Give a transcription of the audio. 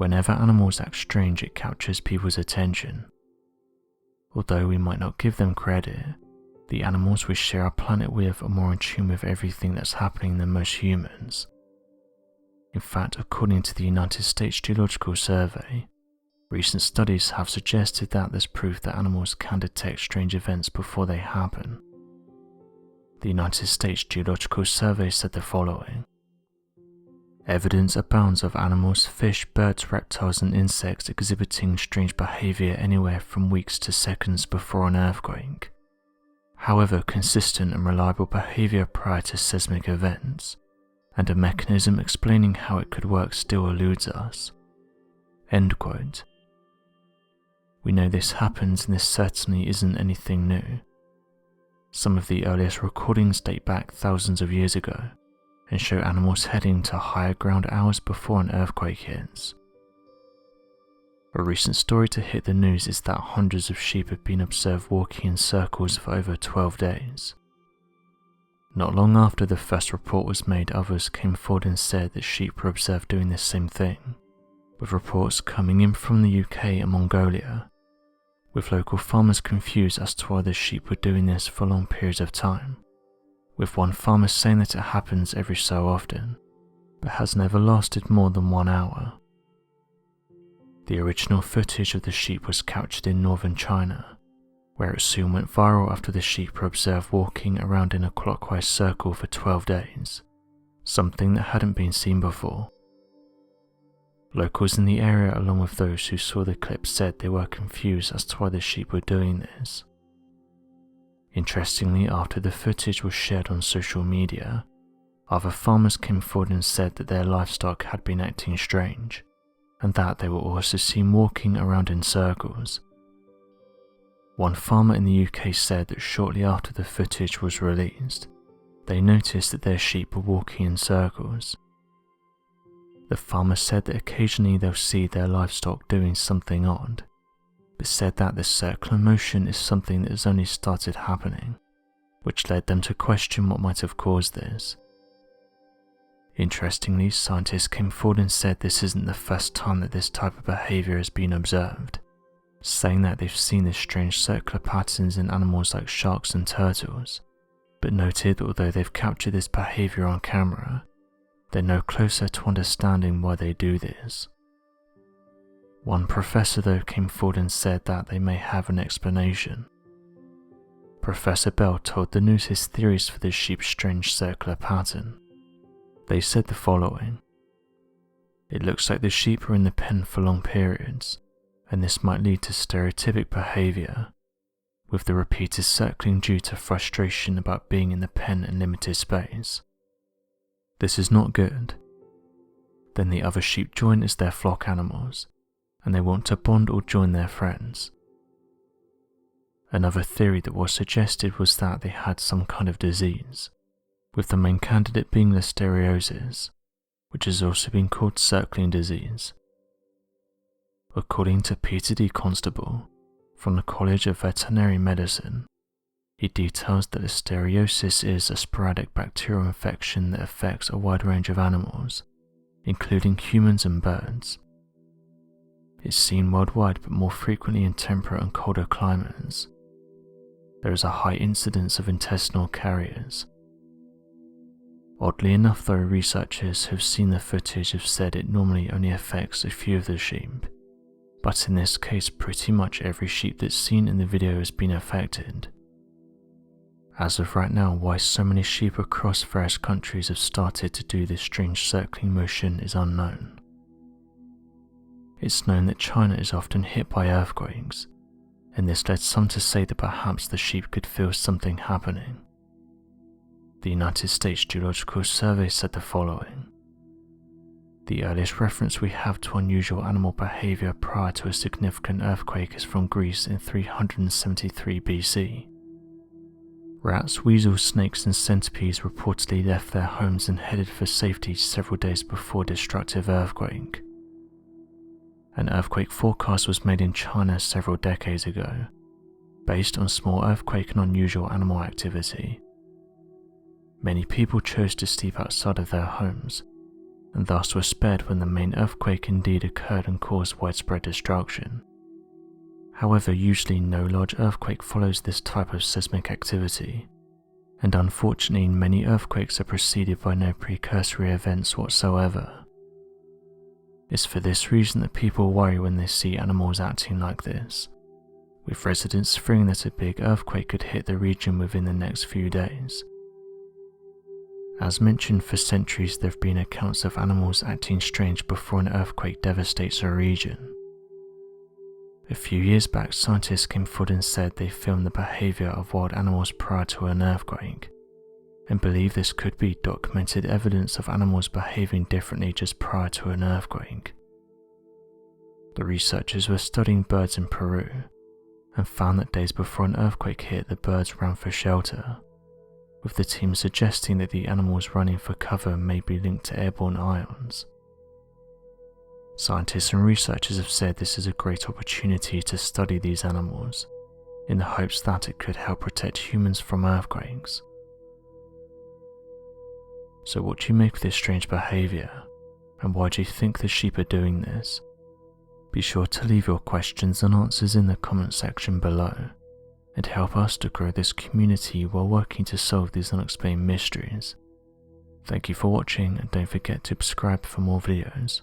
Whenever animals act strange, it captures people's attention. Although we might not give them credit, the animals we share our planet with are more in tune with everything that's happening than most humans. In fact, according to the United States Geological Survey, recent studies have suggested that there's proof that animals can detect strange events before they happen. The United States Geological Survey said the following: "Evidence abounds of animals, fish, birds, reptiles and insects exhibiting strange behavior anywhere from weeks to seconds before an earthquake. However, consistent and reliable behavior prior to seismic events, and a mechanism explaining how it could work still eludes us." End quote. We know this happens, and this certainly isn't anything new. Some of the earliest recordings date back thousands of years ago and show animals heading to higher ground hours before an earthquake hits. A recent story to hit the news is that hundreds of sheep have been observed walking in circles for over 12 days. Not long after the first report was made, others came forward and said that sheep were observed doing the same thing, with reports coming in from the UK and Mongolia, with local farmers confused as to why the sheep were doing this for long periods of time, with one farmer saying that it happens every so often, but has never lasted more than 1 hour. The original footage of the sheep was captured in northern China, where it soon went viral after the sheep were observed walking around in a clockwise circle for 12 days, something that hadn't been seen before. Locals in the area, along with those who saw the clip, said they were confused as to why the sheep were doing this. Interestingly, after the footage was shared on social media, other farmers came forward and said that their livestock had been acting strange, and that they were also seen walking around in circles. One farmer in the UK said that shortly after the footage was released, they noticed that their sheep were walking in circles. The farmer said that occasionally they'll see their livestock doing something odd, but said that this circular motion is something that has only started happening, which led them to question what might have caused this. Interestingly, scientists came forward and said this isn't the first time that this type of behavior has been observed, saying that they've seen this strange circular patterns in animals like sharks and turtles, but noted that although they've captured this behavior on camera, they're no closer to understanding why they do this. One professor though came forward and said that they may have an explanation. Professor Bell told the news his theories for the sheep's strange circular pattern. They said the following: "It looks like the sheep are in the pen for long periods, and this might lead to stereotypic behavior, with the repeated circling due to frustration about being in the pen and limited space. This is not good. Then the other sheep join as their flock animals, and they want to bond or join their friends." Another theory that was suggested was that they had some kind of disease, with the main candidate being listeriosis, which has also been called circling disease. According to Peter D. Constable, from the College of Veterinary Medicine, he details that listeriosis is a sporadic bacterial infection that affects a wide range of animals, including humans and birds. It's seen worldwide but more frequently in temperate and colder climates. There is a high incidence of intestinal carriers. Oddly enough though, researchers who have seen the footage have said it normally only affects a few of the sheep, but in this case pretty much every sheep that's seen in the video has been affected. As of right now, why so many sheep across various countries have started to do this strange circling motion is unknown. It's known that China is often hit by earthquakes, and this led some to say that perhaps the sheep could feel something happening. The United States Geological Survey said the following: "The earliest reference we have to unusual animal behavior prior to a significant earthquake is from Greece in 373 BC. Rats, weasels, snakes and centipedes reportedly left their homes and headed for safety several days before a destructive earthquake. An earthquake forecast was made in China several decades ago, based on small earthquake and unusual animal activity. Many people chose to sleep outside of their homes, and thus were spared when the main earthquake indeed occurred and caused widespread destruction. However, usually no large earthquake follows this type of seismic activity, and unfortunately many earthquakes are preceded by no precursory events whatsoever. It's for this reason that people worry when they see animals acting like this, with residents fearing that a big earthquake could hit the region within the next few days. As mentioned, for centuries there have been accounts of animals acting strange before an earthquake devastates a region. A few years back, scientists came forward and said they filmed the behaviour of wild animals prior to an earthquake, and believe this could be documented evidence of animals behaving differently just prior to an earthquake. The researchers were studying birds in Peru, and found that days before an earthquake hit, the birds ran for shelter, with the team suggesting that the animals running for cover may be linked to airborne ions. Scientists and researchers have said this is a great opportunity to study these animals, in the hopes that it could help protect humans from earthquakes. So what do you make of this strange behaviour, and why do you think the sheep are doing this? Be sure to leave your questions and answers in the comment section below, and help us to grow this community while working to solve these unexplained mysteries. Thank you for watching, and don't forget to subscribe for more videos.